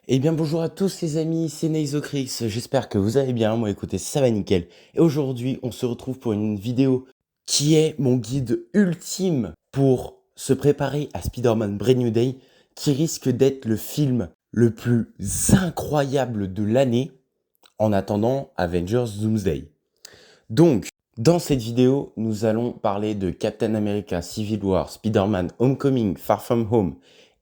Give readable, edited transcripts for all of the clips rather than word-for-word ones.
Eh bien bonjour à tous les amis, c'est Neizocrix, j'espère que vous allez bien, moi écoutez ça va nickel. Et aujourd'hui on se retrouve pour une vidéo qui est mon guide ultime pour se préparer à Spider-Man Brand New Day, qui risque d'être le film le plus incroyable de l'année en attendant Avengers Doomsday. Donc, dans cette vidéo, nous allons parler de Captain America Civil War, Spider-Man Homecoming, Far From Home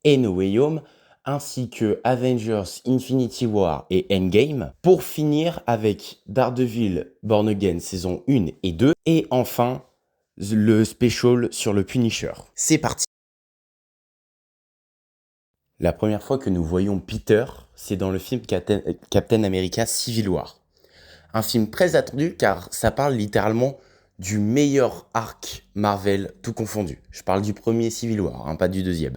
et No Way Home, ainsi que Avengers Infinity War et Endgame, pour finir avec Daredevil Born Again saison 1 et 2, et enfin le special sur le Punisher. C'est parti. La première fois que nous voyons Peter, c'est dans le film Captain America Civil War. Un film très attendu car ça parle littéralement du meilleur arc Marvel tout confondu. Je parle du premier Civil War, pas du deuxième.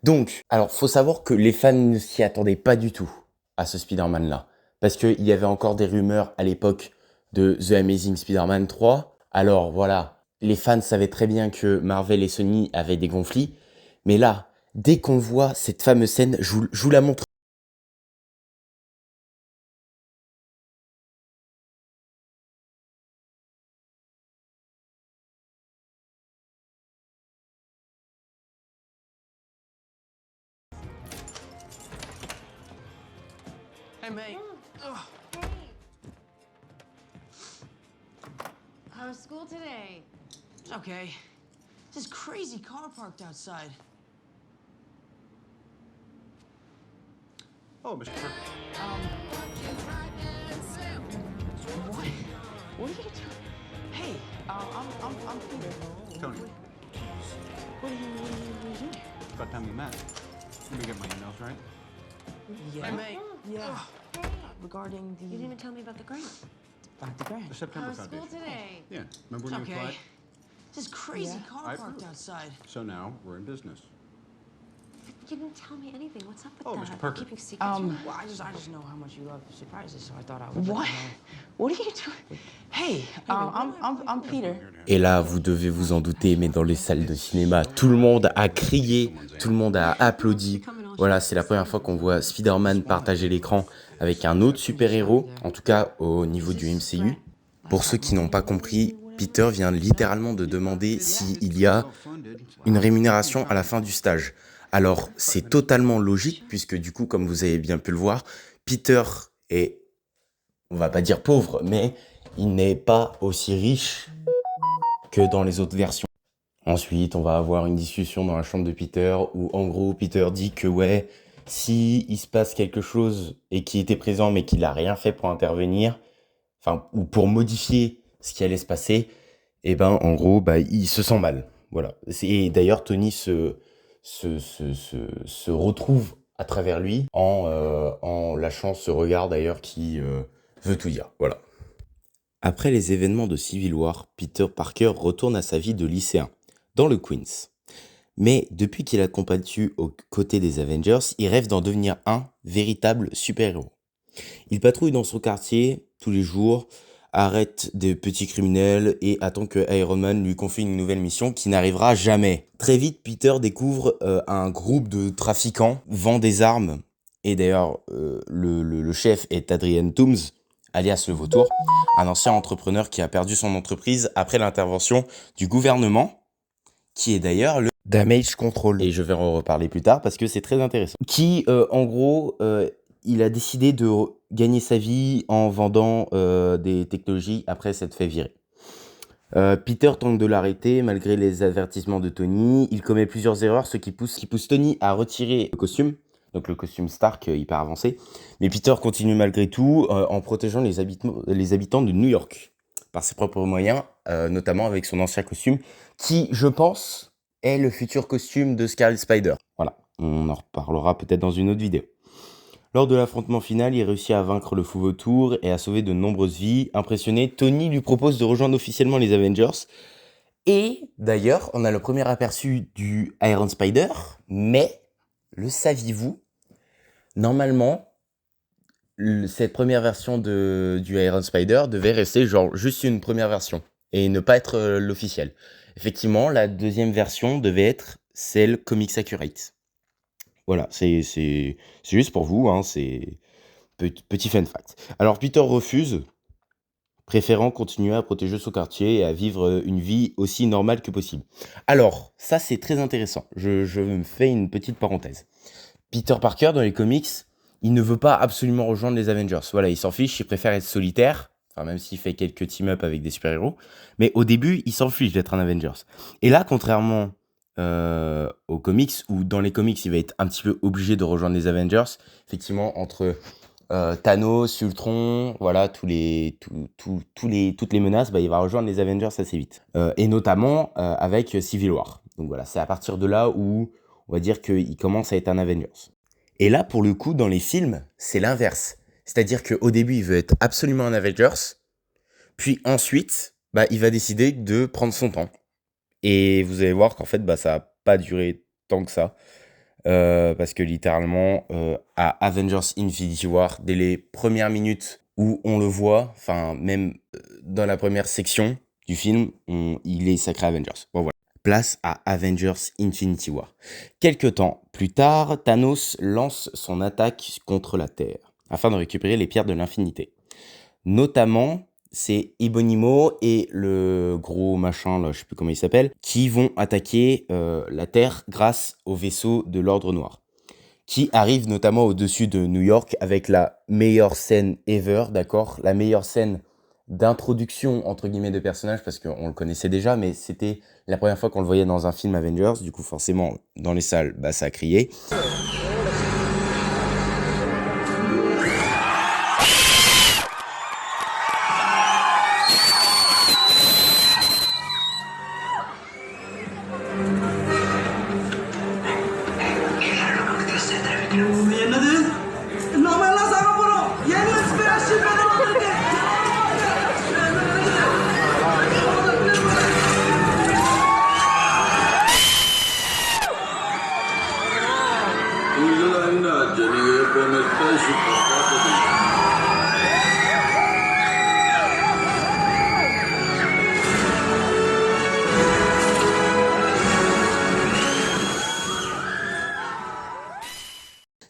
Donc, alors faut savoir que les fans ne s'y attendaient pas du tout à ce Spider-Man là. Parce qu'il y avait encore des rumeurs à l'époque de The Amazing Spider-Man 3. Alors voilà, les fans savaient très bien que Marvel et Sony avaient des conflits. Mais là, dès qu'on voit cette fameuse scène, je vous la montre. Hey, mate. Ugh. Hey, how's school today? It's okay. This crazy car parked outside. Oh, Mr. What? What are you doing? Hey, I'm Peter. Tony, What are you doing? about time we met. Let me get my emails right. Yeah. Hey, mate. Yeah. Hey, Regarding the you didn't even tell me about the grant. the grant. The September How's school Foundation. today? Yeah, remember It's when you okay. applied? This crazy Yeah. car I parked approve. outside. So now we're in business. You didn't tell me anything. What's up with Oh, that? Mr. You're Parker. keeping secrets from me? Well, I just know how much you love surprises, so I thought I would. What? What are you doing? Hey, I'm Peter. Et là, vous devez vous en douter, mais dans les salles de cinéma, tout le monde a crié, tout le monde a applaudi. Voilà, c'est la première fois qu'on voit Spider-Man partager l'écran avec un autre super-héros, en tout cas au niveau du MCU. Pour ceux qui n'ont pas compris, Peter vient littéralement de demander s'il y a une rémunération à la fin du stage. Alors, c'est totalement logique, puisque du coup, comme vous avez bien pu le voir, Peter est, on va pas dire pauvre, mais il n'est pas aussi riche que dans les autres versions. Ensuite, on va avoir une discussion dans la chambre de Peter où, en gros, Peter dit que ouais, si il se passe quelque chose et qu'il était présent mais qu'il a rien fait pour intervenir, enfin, ou pour modifier ce qui allait se passer, et ben, en gros, bah, il se sent mal. Voilà. Et d'ailleurs, Tony se retrouve à travers lui en lâchant ce regard d'ailleurs qui veut tout dire. Voilà. Après les événements de Civil War, Peter Parker retourne à sa vie de lycéen, dans le Queens. Mais depuis qu'il a combattu aux côtés des Avengers, il rêve d'en devenir un véritable super-héros. Il patrouille dans son quartier tous les jours, arrête des petits criminels et attend que Iron Man lui confie une nouvelle mission qui n'arrivera jamais. Très vite, Peter découvre un groupe de trafiquants, vend des armes, et d'ailleurs le chef est Adrian Toomes, alias le Vautour, un ancien entrepreneur qui a perdu son entreprise après l'intervention du gouvernement, qui est d'ailleurs le Damage Control. Et je vais en reparler plus tard parce que c'est très intéressant. Qui, en gros, il a décidé de gagner sa vie en vendant des technologies après s'être fait virer. Peter tente de l'arrêter malgré les avertissements de Tony. Il commet plusieurs erreurs, ce qui pousse Tony à retirer le costume. Donc le costume Stark hyper avancé. Mais Peter continue malgré tout en protégeant les habitants de New York par ses propres moyens, notamment avec son ancien costume, qui, je pense, est le futur costume de Scarlet Spider. Voilà, on en reparlera peut-être dans une autre vidéo. Lors de l'affrontement final, il réussit à vaincre le fou vautour et à sauver de nombreuses vies. Impressionné, Tony lui propose de rejoindre officiellement les Avengers. Et d'ailleurs, on a le premier aperçu du Iron Spider, mais le saviez-vous? Normalement, cette première version du Iron Spider devait rester genre juste une première version et ne pas être l'officiel. Effectivement, la deuxième version devait être celle Comics Accurate. Voilà, c'est juste pour vous, hein, c'est petit fun fact. Alors Peter refuse, préférant continuer à protéger son quartier et à vivre une vie aussi normale que possible. Alors, ça c'est très intéressant. Je me fais une petite parenthèse. Peter Parker, dans les comics, il ne veut pas absolument rejoindre les Avengers. Voilà, il s'en fiche, il préfère être solitaire, enfin, même s'il fait quelques team-up avec des super-héros. Mais au début, il s'en fiche d'être un Avengers. Et là, contrairement aux comics, où dans les comics, il va être un petit peu obligé de rejoindre les Avengers, effectivement, entre Thanos, Ultron, voilà, toutes les menaces, bah, il va rejoindre les Avengers assez vite. Et notamment avec Civil War. Donc voilà, c'est à partir de là où on va dire qu'il commence à être un Avengers. Et là, pour le coup, dans les films, c'est l'inverse. C'est-à-dire qu'au début, il veut être absolument un Avengers, puis ensuite, bah, il va décider de prendre son temps. Et vous allez voir qu'en fait, bah, ça n'a pas duré tant que ça. Parce que littéralement, à Avengers Infinity War, dès les premières minutes où on le voit, enfin même dans la première section du film, il est sacré Avengers. Bon voilà. Place à Avengers Infinity War. Quelque temps plus tard, Thanos lance son attaque contre la Terre, afin de récupérer les pierres de l'infinité. Notamment, c'est Ebonimo et le gros machin, là, je sais plus comment il s'appelle, qui vont attaquer la Terre grâce au vaisseau de l'Ordre Noir, qui arrive notamment au-dessus de New York avec la meilleure scène ever, d'accord? La meilleure scène d'introduction, entre guillemets, de personnage, parce qu'on le connaissait déjà, mais c'était la première fois qu'on le voyait dans un film Avengers, du coup, forcément, dans les salles, bah, ça a crié. என்னது நாம எல்லாம் சாக போறோம் என்ன ஸ்பேஸ்ஷிப் எல்லாம் இருக்கு இதெல்லாம் என்ன நீங்க எப்பவுமே ஸ்பேஸ்ஷிப் பார்த்தது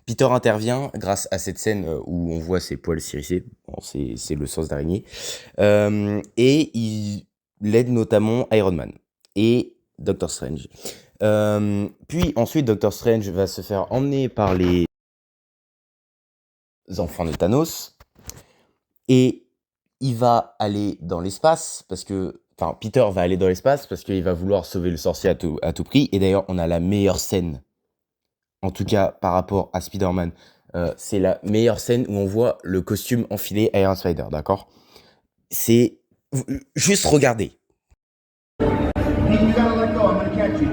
Peter intervient grâce à cette scène où on voit ses poils s'hérisser. Bon, c'est le sens d'araignée. Et il aide notamment Iron Man et Doctor Strange. Puis ensuite, Doctor Strange va se faire emmener par les enfants de Thanos. Et il va aller dans l'espace parce que... Enfin, Peter va aller dans l'espace parce qu'il va vouloir sauver le sorcier à tout prix. Et d'ailleurs, on a la meilleure scène. En tout cas, par rapport à Spider-Man, c'est la meilleure scène où on voit le costume enfilé Iron Spider, d'accord? C'est... Juste regardez. You gotta let go, I'm gonna catch you.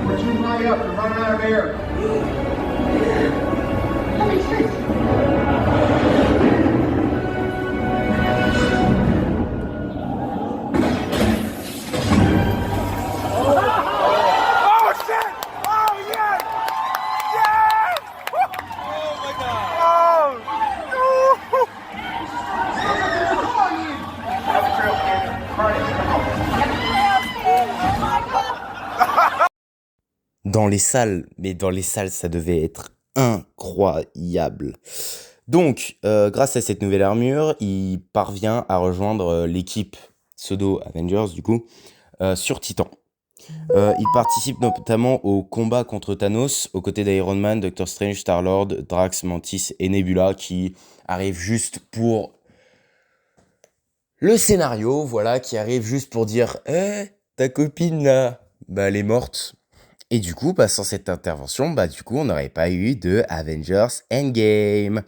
We're too high up, we're running out of air. That makes sense. Dans les salles, mais dans les salles, ça devait être incroyable. Donc, grâce à cette nouvelle armure, il parvient à rejoindre l'équipe Pseudo Avengers, du coup, sur Titan. Il participe notamment au combat contre Thanos, aux côtés d'Iron Man, Doctor Strange, Star-Lord, Drax, Mantis et Nebula, qui arrivent juste pour le scénario, voilà, qui arrive juste pour dire « ta copine là, bah elle est morte ». Et du coup, bah, sans cette intervention, bah, du coup, on n'aurait pas eu de Avengers Endgame.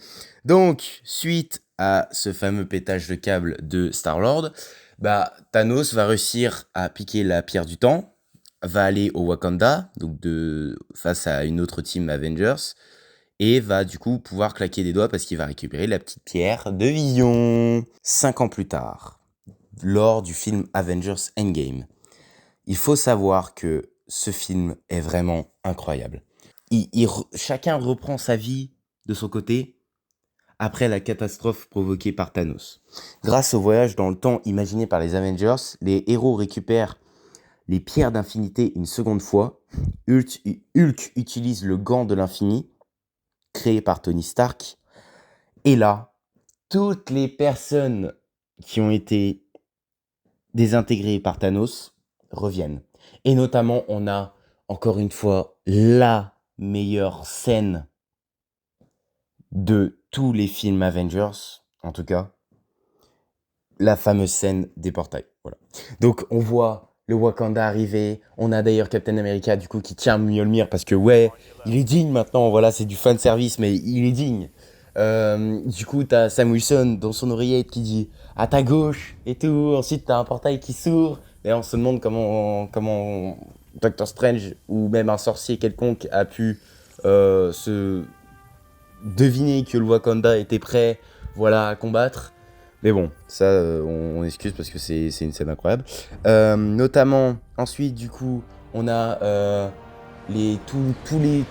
Donc, suite à ce fameux pétage de câble de Star-Lord, bah, Thanos va réussir à piquer la pierre du temps, va aller au Wakanda, donc face à une autre team Avengers, et va du coup pouvoir claquer des doigts parce qu'il va récupérer la petite pierre de Vision. 5 ans plus tard, lors du film Avengers Endgame, il faut savoir que ce film est vraiment incroyable. Chacun reprend sa vie de son côté après la catastrophe provoquée par Thanos. Grâce au voyage dans le temps imaginé par les Avengers, les héros récupèrent les pierres d'infinité une seconde fois. Hulk utilise le gant de l'infini, créé par Tony Stark. Et là, toutes les personnes qui ont été désintégrées par Thanos reviennent. Et notamment, on a, encore une fois, la meilleure scène de tous les films Avengers, en tout cas, la fameuse scène des portails. Voilà. Donc, on voit le Wakanda arriver. On a d'ailleurs Captain America, du coup, qui tient Mjolnir parce que, ouais, il est digne maintenant. Voilà, c'est du fan service, mais il est digne. Du coup, t'as Sam Wilson dans son oreillette qui dit à ta gauche et tout. Ensuite, t'as un portail qui s'ouvre. D'ailleurs, on se demande comment Doctor Strange ou même un sorcier quelconque a pu se deviner que le Wakanda était prêt, voilà, à combattre. Mais bon, ça, on excuse parce que c'est une scène incroyable. Notamment, ensuite, du coup, on a tout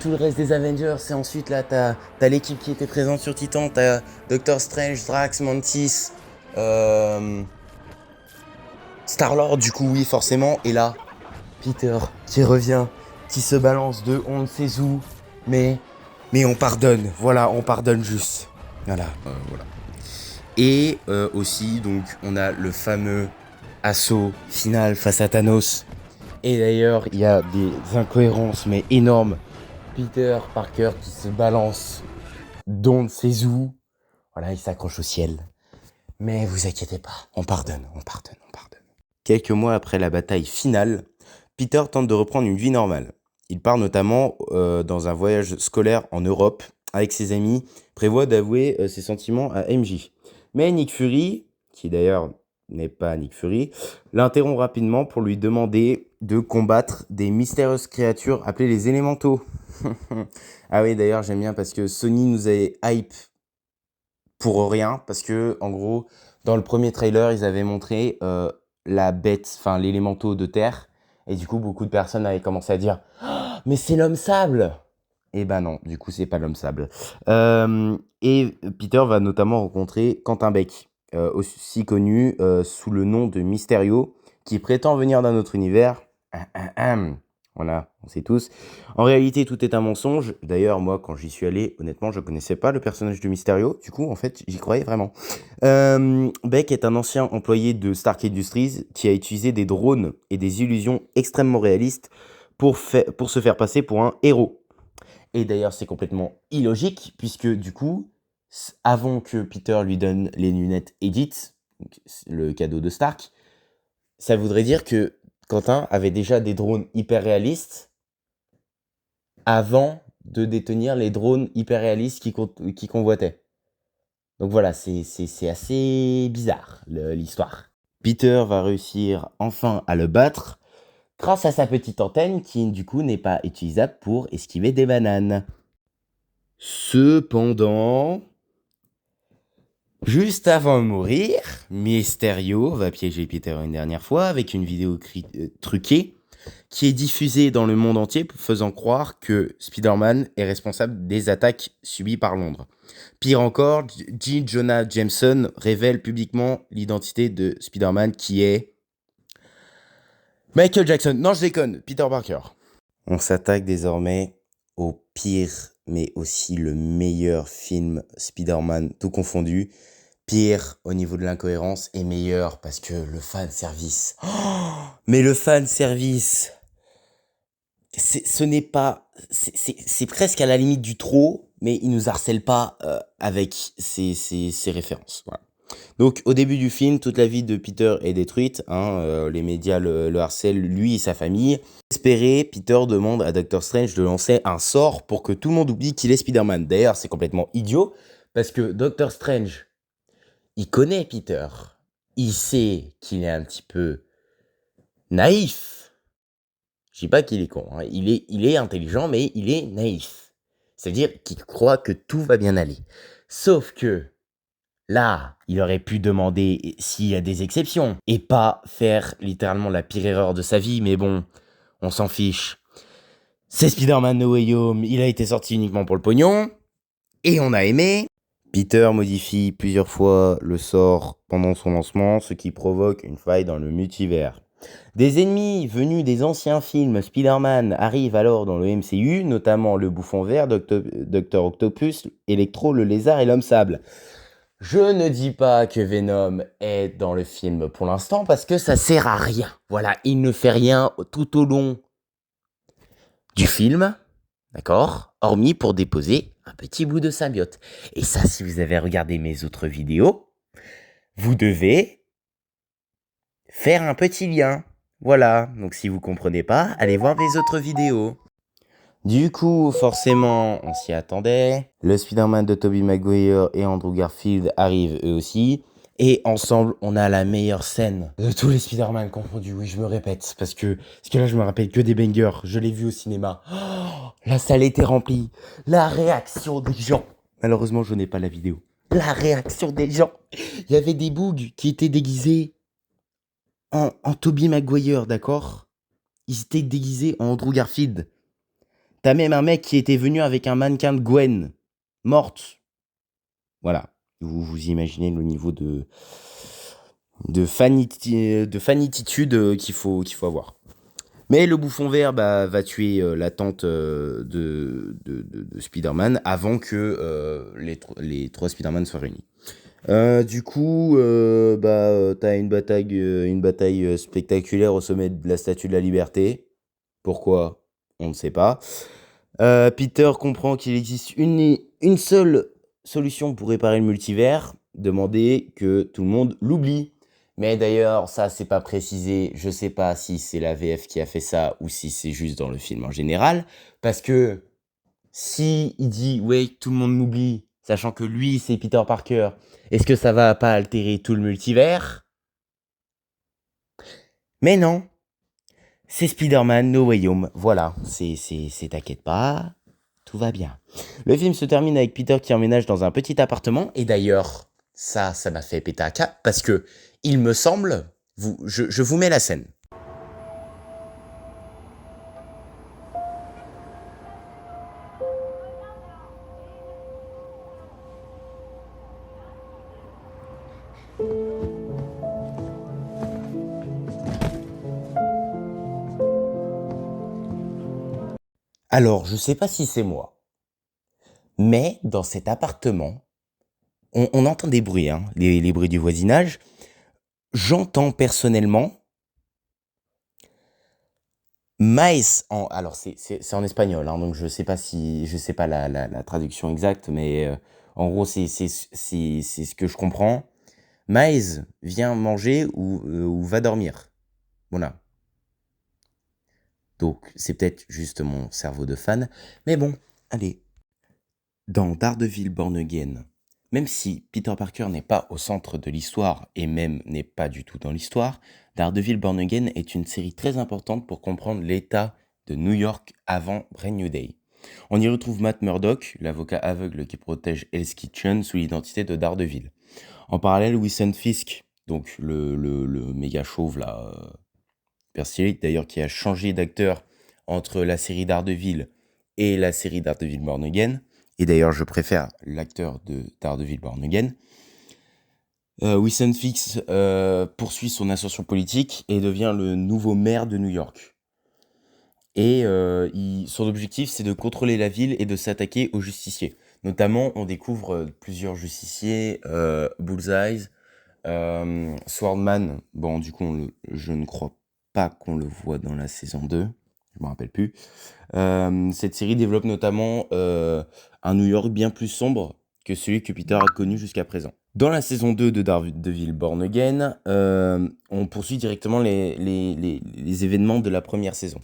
le reste des Avengers. Et ensuite, là, t'as l'équipe qui était présente sur Titan. T'as Doctor Strange, Drax, Mantis, Star-Lord, du coup, oui, forcément. Et là, Peter qui revient, qui se balance de on ne sait où, mais on pardonne. Voilà, on pardonne juste. Voilà. Et aussi, donc, on a le fameux assaut final face à Thanos. Et d'ailleurs, il y a des incohérences, mais énormes. Peter Parker qui se balance d'on ne sait où. Voilà, il s'accroche au ciel. Mais vous inquiétez pas, on pardonne. Quelques mois après la bataille finale, Peter tente de reprendre une vie normale. Il part notamment dans un voyage scolaire en Europe avec ses amis, prévoit d'avouer ses sentiments à MJ. Mais Nick Fury, qui d'ailleurs n'est pas Nick Fury, l'interrompt rapidement pour lui demander de combattre des mystérieuses créatures appelées les élémentaux. Ah oui, d'ailleurs, j'aime bien parce que Sony nous a hype pour rien, parce que, en gros, dans le premier trailer, ils avaient montré la bête, enfin l'élémentaux de terre, et du coup, beaucoup de personnes avaient commencé à dire « Mais c'est l'homme sable !» Et ben non, du coup, c'est pas l'homme sable. Et Peter va notamment rencontrer Quentin Beck, aussi connu sous le nom de Mysterio, qui prétend venir d'un autre univers. Voilà, on sait tous. En réalité, tout est un mensonge. D'ailleurs, moi, quand j'y suis allé, honnêtement, je ne connaissais pas le personnage de Mysterio. Du coup, en fait, j'y croyais vraiment. Beck est un ancien employé de Stark Industries qui a utilisé des drones et des illusions extrêmement réalistes pour se faire passer pour un héros. Et d'ailleurs, c'est complètement illogique, puisque du coup, avant que Peter lui donne les lunettes Edith, le cadeau de Stark, ça voudrait dire que Quentin avait déjà des drones hyper réalistes avant de détenir les drones hyper réalistes qui convoitait. Donc voilà, c'est assez bizarre l'histoire. Peter va réussir enfin à le battre grâce à sa petite antenne qui du coup n'est pas utilisable pour esquiver des bananes. Cependant, juste avant de mourir, Mysterio va piéger Peter une dernière fois avec une vidéo truquée qui est diffusée dans le monde entier faisant croire que Spider-Man est responsable des attaques subies par Londres. Pire encore, J. Jonah Jameson révèle publiquement l'identité de Spider-Man qui est Michael Jackson. Non, je déconne, Peter Parker. On s'attaque désormais au pire, mais aussi le meilleur film Spider-Man, tout confondu. Pire au niveau de l'incohérence et meilleur parce que le fan service. Oh, mais le fan service, ce n'est pas, c'est presque à la limite du trop, mais il nous harcèle pas avec ses références. Voilà. Donc au début du film, toute la vie de Peter est détruite. Les médias le harcèlent, lui et sa famille. Désespéré, Peter demande à Doctor Strange de lancer un sort pour que tout le monde oublie qu'il est Spider-Man. D'ailleurs, c'est complètement idiot parce que Doctor Strange, il connaît Peter. Il sait qu'il est un petit peu naïf. Je dis pas qu'il est con. Il est intelligent, mais il est naïf. C'est-à-dire qu'il croit que tout va bien aller. Sauf que là, il aurait pu demander s'il y a des exceptions et pas faire littéralement la pire erreur de sa vie. Mais bon, on s'en fiche. C'est Spider-Man No Way Home. Il a été sorti uniquement pour le pognon. Et on a aimé. Peter modifie plusieurs fois le sort pendant son lancement, ce qui provoque une faille dans le multivers. Des ennemis venus des anciens films Spider-Man arrivent alors dans le MCU, notamment le Bouffon Vert, Dr Octopus, Electro, le Lézard et l'Homme Sable. Je ne dis pas que Venom est dans le film pour l'instant parce que ça sert à rien. Voilà, il ne fait rien tout au long du film, d'accord? Hormis pour déposer un petit bout de symbiote. Et ça, si vous avez regardé mes autres vidéos, vous devez faire un petit lien. Voilà, donc si vous comprenez pas, allez voir mes autres vidéos. Du coup, forcément, on s'y attendait. Le Spider-Man de Tobey Maguire et Andrew Garfield arrivent eux aussi. Et ensemble, on a la meilleure scène de tous les Spider-Man confondus. Oui, je me répète, parce que là, je me rappelle que des bangers. Je l'ai vu au cinéma. Oh, la salle était remplie. La réaction des gens. Malheureusement, je n'ai pas la vidéo. La réaction des gens. Il y avait des bougs qui étaient déguisés en Tobey Maguire, d'accord? Ils étaient déguisés en Andrew Garfield. T'as même un mec qui était venu avec un mannequin de Gwen, morte. Voilà. Vous imaginez le niveau de fanititude qu'il faut avoir. Mais le Bouffon Vert va tuer la tante de Spider-Man avant que les trois Spider-Man soient réunis. Du coup, t'as une bataille spectaculaire au sommet de la Statue de la Liberté. Pourquoi? On ne sait pas. Peter comprend qu'il existe une seule solution pour réparer le multivers, demander que tout le monde l'oublie. Mais d'ailleurs, ça, c'est pas précisé. Je sais pas si c'est la VF qui a fait ça ou si c'est juste dans le film en général. Parce que si il dit, ouais, tout le monde m'oublie, sachant que lui, c'est Peter Parker, est-ce que ça va pas altérer tout le multivers? Mais non. C'est Spider-Man No Way Home. Voilà, t'inquiète pas, tout va bien. Le film se termine avec Peter qui emménage dans un petit appartement. Et d'ailleurs, ça m'a fait péter un câble parce que, il me semble, je vous mets la scène. Alors, je sais pas si c'est moi, mais dans cet appartement, on entend des bruits, hein, les bruits du voisinage. J'entends personnellement Maes alors c'est en espagnol, hein, donc je sais pas la traduction exacte, mais en gros c'est ce que je comprends. Maes vient manger ou va dormir. Voilà. Donc c'est peut-être juste mon cerveau de fan, mais bon, allez. Dans Daredevil Born Again, même si Peter Parker n'est pas au centre de l'histoire et même n'est pas du tout dans l'histoire, Daredevil Born Again est une série très importante pour comprendre l'état de New York avant Brand New Day. On y retrouve Matt Murdock, l'avocat aveugle qui protège Hell's Kitchen sous l'identité de Daredevil. En parallèle, Wilson Fisk, donc le méga chauve là, Percy, d'ailleurs qui a changé d'acteur entre la série Daredevil et la série Daredevil Born Again, et d'ailleurs je préfère l'acteur de Daredevil Born Again. Wilson Fisk poursuit son ascension politique et devient le nouveau maire de New York. Et son objectif, c'est de contrôler la ville et de s'attaquer aux justiciers. Notamment, on découvre plusieurs justiciers, Bullseye, Swordman. Bon, du coup, je ne crois pas qu'on le voit dans la saison 2. Je me rappelle plus. Cette série développe notamment un New York bien plus sombre que celui que Peter a connu jusqu'à présent. Dans la saison 2 de Daredevil Born Again, on poursuit directement les événements de la première saison.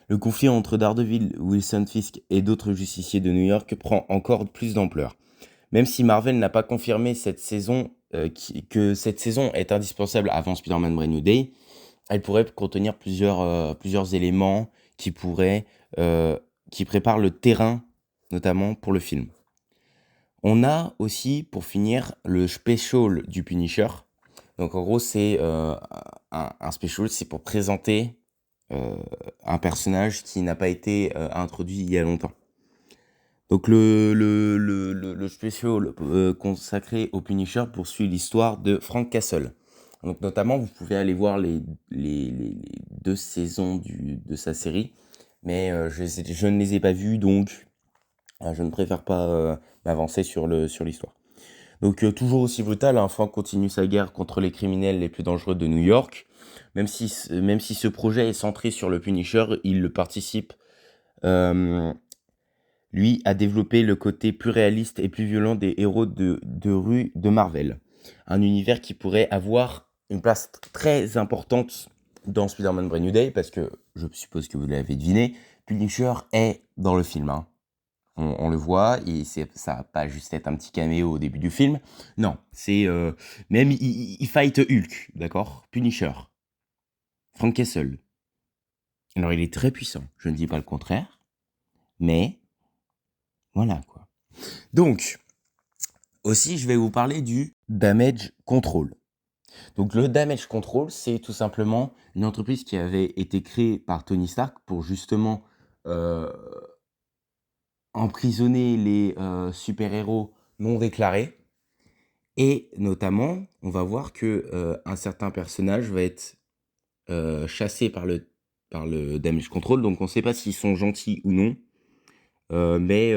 Le conflit entre Daredevil, Wilson Fisk et d'autres justiciers de New York prend encore plus d'ampleur. Même si Marvel n'a pas confirmé cette saison, que cette saison est indispensable avant Spider-Man Brand New Day, elle pourrait contenir plusieurs éléments qui préparent le terrain, notamment pour le film. On a aussi, pour finir, le special du Punisher. Donc en gros, c'est un special, c'est pour présenter un personnage qui n'a pas été introduit il y a longtemps. Donc le special consacré au Punisher poursuit l'histoire de Frank Castle. Donc notamment, vous pouvez aller voir les 2 saisons de sa série, mais je ne les ai pas vues, donc je ne préfère pas m'avancer sur l'histoire. Donc toujours aussi brutal, hein, Frank continue sa guerre contre les criminels les plus dangereux de New York. Même si ce projet est centré sur le Punisher, il le participe, lui, à développer le côté plus réaliste et plus violent des héros de rue de Marvel. Un univers qui pourrait avoir une place très importante dans Spider-Man Brand New Day, parce que, je suppose que vous l'avez deviné, Punisher est dans le film, hein. On le voit, et ça va pas juste être un petit caméo au début du film. Non, c'est même il fight Hulk, d'accord? Punisher, Frank Castle. Alors il est très puissant, je ne dis pas le contraire, mais voilà quoi. Donc aussi je vais vous parler du Damage Control. Donc le Damage Control, c'est tout simplement une entreprise qui avait été créée par Tony Stark pour justement emprisonner les super-héros non déclarés. Et notamment, on va voir que un certain personnage va être chassé par le Damage Control. Donc on ne sait pas s'ils sont gentils ou non. Mais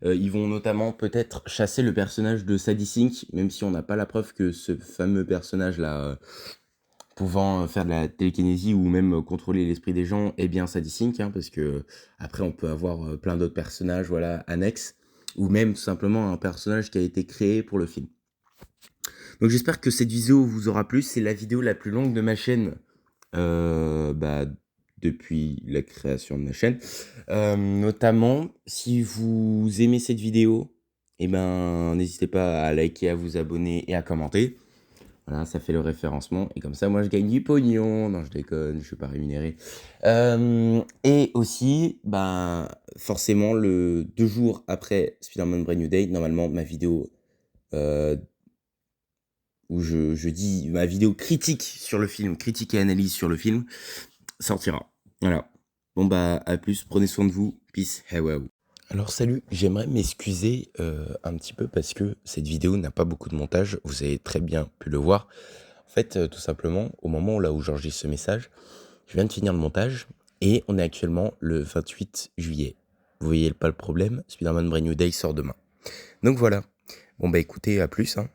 ils vont notamment peut-être chasser le personnage de Sadie Sink, même si on n'a pas la preuve que ce fameux personnage-là, pouvant faire de la télékinésie ou même contrôler l'esprit des gens, est bien Sadie Sink, hein, parce que après on peut avoir plein d'autres personnages, voilà, annexes, ou même tout simplement un personnage qui a été créé pour le film. Donc j'espère que cette vidéo vous aura plu. C'est la vidéo la plus longue de ma chaîne depuis la création de ma chaîne. Notamment, si vous aimez cette vidéo, n'hésitez pas à liker, à vous abonner et à commenter. Voilà, ça fait le référencement. Et comme ça, moi, je gagne du pognon. Non, je déconne, je ne suis pas rémunéré. Et aussi, forcément, 2 jours après Spider-Man Brand New Day, normalement, ma vidéo où je dis ma vidéo critique sur le film, critique et analyse sur le film, sortira. Voilà. Bon à plus, prenez soin de vous. Peace, hey wow. Alors salut, j'aimerais m'excuser un petit peu parce que cette vidéo n'a pas beaucoup de montage, vous avez très bien pu le voir. En fait, tout simplement, au moment où j'enregistre ce message, je viens de finir le montage et on est actuellement le 28 juillet. Vous voyez pas le problème, Spider-Man Brand New Day sort demain. Donc voilà. Bon écoutez, à plus, hein.